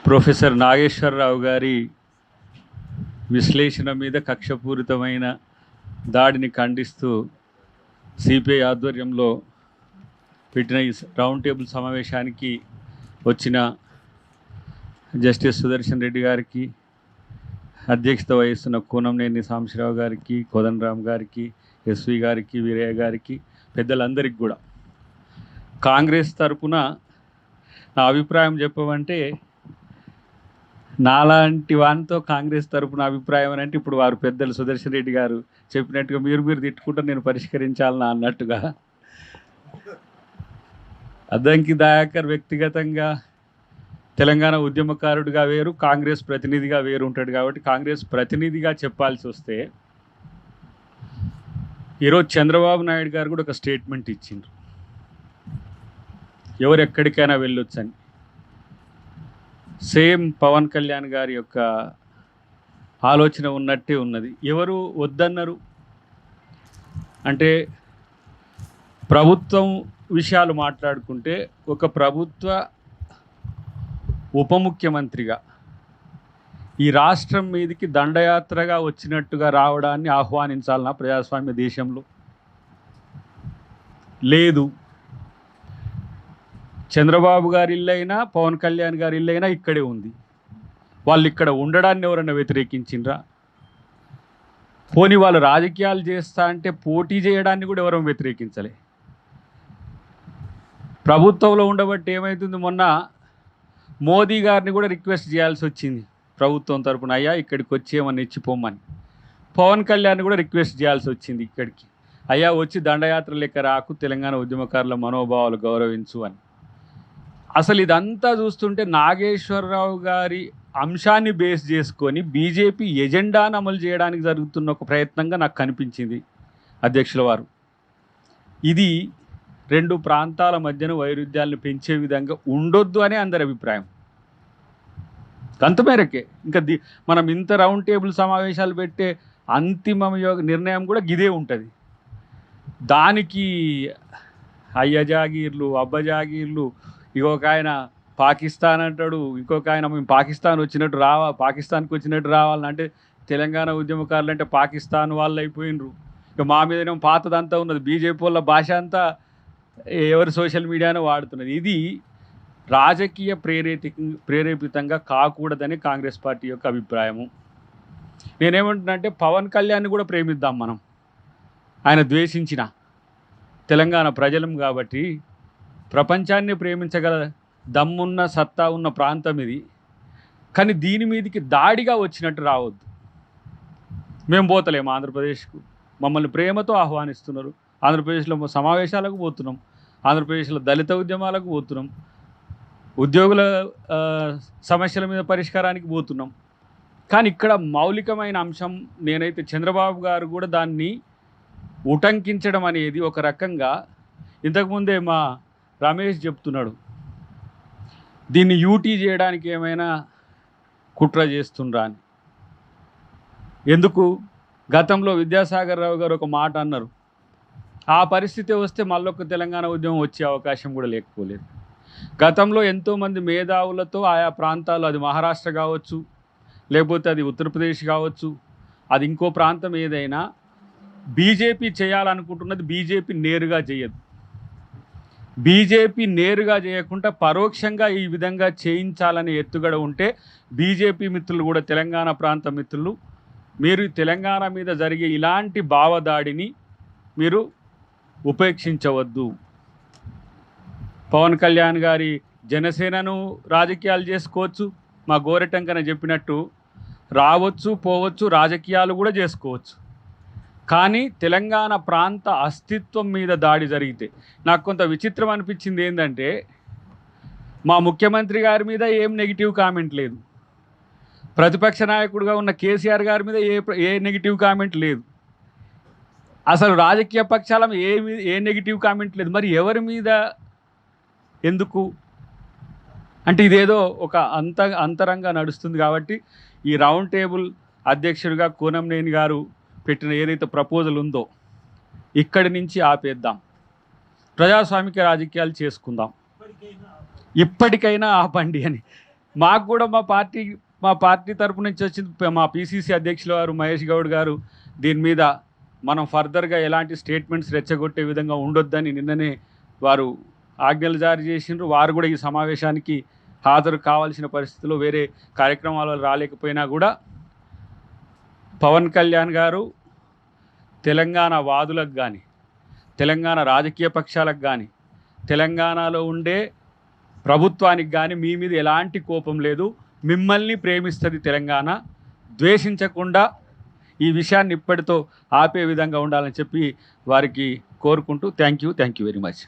Professor Nageswararao గారి విశ్లేషణ మీద కక్షపూరితమైన దాడిని ఖండిస్తూ సిపిఐ ఆధ్వర్యంలో పెట్టిన ఈ రౌండ్ టేబుల్ సమావేశానికి వచ్చిన జస్టిస్ సుదర్శన్ రెడ్డి గారికి, అధ్యక్షత వహిస్తున్న కూనంనేని సాంబశివరావు గారికి, కోదండరామ్ గారికి, ఎస్వి గారికి, వీరయ్య గారికి, పెద్దలందరికీ కూడా కాంగ్రెస్ తరపున నా అభిప్రాయం చెప్పమంటే, నాలాంటి వానితో కాంగ్రెస్ తరపున అభిప్రాయం అని అంటే ఇప్పుడు వారు పెద్దలు సుదర్శన్ రెడ్డి గారు చెప్పినట్టుగా మీరు తిట్టుకుంటే నేను పరిష్కరించాలన్నా అన్నట్టుగా అద్దంకి దయాకర్ వ్యక్తిగతంగా తెలంగాణ ఉద్యమకారుడిగా వేరు, కాంగ్రెస్ ప్రతినిధిగా వేరు ఉంటాడు. కాబట్టి కాంగ్రెస్ ప్రతినిధిగా చెప్పాల్సి వస్తే ఈరోజు చంద్రబాబు నాయుడు గారు కూడా ఒక స్టేట్మెంట్ ఇచ్చిండ్రు, ఎవరు ఎక్కడికైనా వెళ్ళొచ్చని. సేమ్ పవన్ కళ్యాణ్ గారి యొక్క ఆలోచన ఉన్నట్టే ఉన్నది. ఎవరు వద్దన్నారు అంటే, ప్రభుత్వం విషయాలు మాట్లాడుకుంటే ఒక ప్రభుత్వ ఉప ముఖ్యమంత్రిగా ఈ రాష్ట్రం మీదకి దండయాత్రగా వచ్చినట్టుగా రావడాన్ని ఆహ్వానించాలన్నా ప్రజాస్వామ్య దేశంలో? లేదు. చంద్రబాబు గారి ఇల్లు అయినా పవన్ కళ్యాణ్ గారి ఇల్లు అయినా ఇక్కడే ఉంది. వాళ్ళు ఇక్కడ ఉండడాన్ని ఎవరన్నా వ్యతిరేకించిండ్రా? పోనీ వాళ్ళు రాజకీయాలు చేస్తా అంటే పోటీ చేయడాన్ని కూడా ఎవరూ వ్యతిరేకించలే. ప్రభుత్వంలో ఉండబట్టి ఏమవుతుంది, మొన్న మోదీ గారిని కూడా రిక్వెస్ట్ చేయాల్సి వచ్చింది ప్రభుత్వం తరపున, అయ్యా ఇక్కడికి వచ్చి ఏమన్నా ఇచ్చిపోమని. పవన్ కళ్యాణ్ కూడా రిక్వెస్ట్ చేయాల్సి వచ్చింది ఇక్కడికి, అయ్యా వచ్చి దండయాత్ర లెక్క రాకు, తెలంగాణ ఉద్యమకారుల మనోభావాలు గౌరవించు అని. అసలు ఇదంతా చూస్తుంటే నాగేశ్వరరావు గారి అంశాన్ని బేస్ చేసుకొని బీజేపీ ఎజెండాను అమలు చేయడానికి జరుగుతున్న ఒక ప్రయత్నంగా నాకు కనిపించింది అధ్యక్షుల వారు. ఇది రెండు ప్రాంతాల మధ్యన వైరుధ్యాలను పెంచే విధంగా ఉండొద్దు అనే అందరి అభిప్రాయం. అంత మేరకే ఇంకా మనం ఇంత రౌండ్ టేబుల్ సమావేశాలు పెట్టే అంతిమ నిర్ణయం కూడా గిదే ఉంటుంది. దానికి అయ్య జాగీర్లు, అబ్బ జాగీర్లు, ఇంకొక ఆయన పాకిస్తాన్ అంటాడు, ఇంకొక ఆయన మేము పాకిస్తాన్కి వచ్చినట్టు రావాలంటే తెలంగాణ ఉద్యమకారులు అంటే పాకిస్తాన్ వాళ్ళు అయిపోయినరు. ఇక మా మీదనేమో పాతదంతా ఉన్నది, బీజేపీ వాళ్ళ భాష అంతా ఎవరు సోషల్ మీడియాను వాడుతున్నది. ఇది రాజకీయ ప్రేరేపితంగా కాకూడదని కాంగ్రెస్ పార్టీ యొక్క అభిప్రాయము. నేనేమంటున్నానంటే, పవన్ కళ్యాణ్ని కూడా ప్రేమిద్దాం మనం. ఆయన ద్వేషించిన తెలంగాణ ప్రజలం కాబట్టి ప్రపంచాన్ని ప్రేమించగల దమ్మున్న సత్తా ఉన్న ప్రాంతం ఇది. కానీ దీని మీదకి దాడిగా వచ్చినట్టు రావద్దు. మేము పోతలేము ఆంధ్రప్రదేశ్కు, మమ్మల్ని ప్రేమతో ఆహ్వానిస్తున్నారు. ఆంధ్రప్రదేశ్లో సమావేశాలకు పోతున్నాం, ఆంధ్రప్రదేశ్లో దళిత ఉద్యమాలకు పోతున్నాం, ఉద్యోగుల సమస్యల మీద పరిష్కారానికి పోతున్నాం. కానీ ఇక్కడ మౌలికమైన అంశం, నేనైతే చంద్రబాబు గారు కూడా దాన్ని ఉటంకించడం అనేది ఒక రకంగా, ఇంతకుముందే మా రమేష్ చెప్తున్నాడు, దీన్ని యూటీ చేయడానికి ఏమైనా కుట్ర చేస్తుండ్రా అని. ఎందుకు? గతంలో విద్యాసాగర్ రావు గారు ఒక మాట అన్నారు, ఆ పరిస్థితి వస్తే మళ్ళొక తెలంగాణ ఉద్యమం వచ్చే అవకాశం కూడా లేకపోలేదు. గతంలో ఎంతోమంది మేధావులతో ఆయా ప్రాంతాలు, అది మహారాష్ట్ర కావచ్చు, లేకపోతే అది ఉత్తరప్రదేశ్ కావచ్చు, అది ఇంకో ప్రాంతం ఏదైనా, బీజేపీ చేయాలనుకుంటున్నది బీజేపీ నేరుగా చేయదు. బీజేపీ నేరుగా చేయకుండా పరోక్షంగా ఈ విధంగా చేయించాలనే ఎత్తుగడ ఉంటే, బీజేపీ మిత్రులు కూడా, తెలంగాణ ప్రాంత మిత్రులు, మీరు తెలంగాణ మీద జరిగే ఇలాంటి భావదాడిని మీరు ఉపేక్షించవద్దు. పవన్ కళ్యాణ్ గారి జనసేనను రాజకీయాలు చేసుకోవచ్చు, మా గోరెటంకన చెప్పినట్టు రావచ్చు పోవచ్చు, రాజకీయాలు కూడా చేసుకోవచ్చు. కానీ తెలంగాణ ప్రాంత అస్తిత్వం మీద దాడి జరిగితే, నాకు కొంత విచిత్రం అనిపించింది ఏంటంటే, మా ముఖ్యమంత్రి గారి మీద ఏం నెగిటివ్ కామెంట్ లేదు, ప్రతిపక్ష నాయకుడిగా ఉన్న కేసీఆర్ గారి మీద ఏ నెగిటివ్ కామెంట్ లేదు, అసలు రాజకీయ పక్షాల ఏ నెగిటివ్ కామెంట్ లేదు. మరి ఎవరి మీద ఎందుకు అంటే, ఇదేదో ఒక అంతరంగా నడుస్తుంది. కాబట్టి ఈ రౌండ్ టేబుల్ అధ్యక్షుడిగా కూనంనేని గారు పెట్టిన ఏదైతే ప్రపోజల్ ఉందో, ఇక్కడి నుంచి ఆపేద్దాం, ప్రజాస్వామిక రాజకీయాలు చేసుకుందాం, ఇప్పటికైనా ఆపండి అని మాకు కూడా మా పార్టీ తరపు నుంచి వచ్చింది, మా పిసిసి అధ్యక్షుల వారు మహేష్ గౌడ్ గారు దీని మీద మనం ఫర్దర్గా ఎలాంటి స్టేట్మెంట్స్ రెచ్చగొట్టే విధంగా ఉండొద్దని నిన్ననే వారు ఆజ్ఞలు జారీ చేసిండ్రు. వారు కూడా ఈ సమావేశానికి హాజరు కావాల్సిన పరిస్థితుల్లో వేరే కార్యక్రమాలు రాలేకపోయినా కూడా పవన్ కళ్యాణ్ గారు తెలంగాణ వాదులకు కానీ, తెలంగాణ రాజకీయ పక్షాలకు కానీ, తెలంగాణలో ఉండే ప్రభుత్వానికి కానీ మీ మీద ఎలాంటి కోపం లేదు. మిమ్మల్ని ప్రేమిస్తుంది తెలంగాణ. ద్వేషించకుండా ఈ విషయాన్ని ఇప్పటితో ఆపే విధంగా ఉండాలని చెప్పి వారికి కోరుకుంటూ థ్యాంక్ యూ వెరీ మచ్.